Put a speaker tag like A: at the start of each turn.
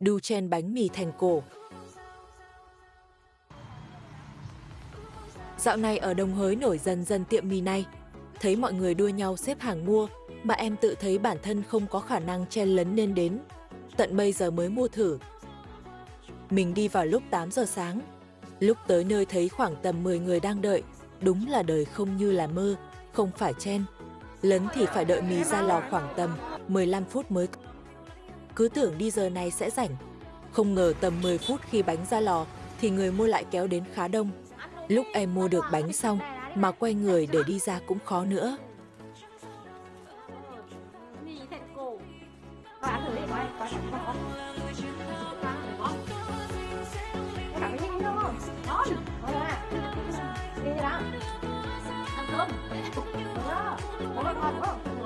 A: đu chen bánh mì thành cổ. Dạo này ở Đồng Hới nổi dần dần tiệm mì này. Thấy mọi người đua nhau xếp hàng mua, mà em tự thấy bản thân không có khả năng chen lấn nên đến. Tận bây giờ mới mua thử. Mình đi vào lúc 8 giờ sáng. Lúc tới nơi thấy khoảng tầm 10 người đang đợi. Đúng là đời không như là mơ, không phải chen. Lấn thì phải đợi mì ra lò khoảng tầm 15 phút mới. Cứ tưởng đi giờ này sẽ rảnh. Không ngờ tầm 10 phút khi bánh ra lò thì người mua lại kéo đến khá đông. Lúc em mua được bánh xong mà quay người để đi ra cũng khó nữa.
B: Mì thành cổ. Rồi ăn thử đi, có sẵn không? Có cảm thấy nhanh không? Ngon. Ngon à. Đi ra. Ăn cơm. Đó. Ngon không?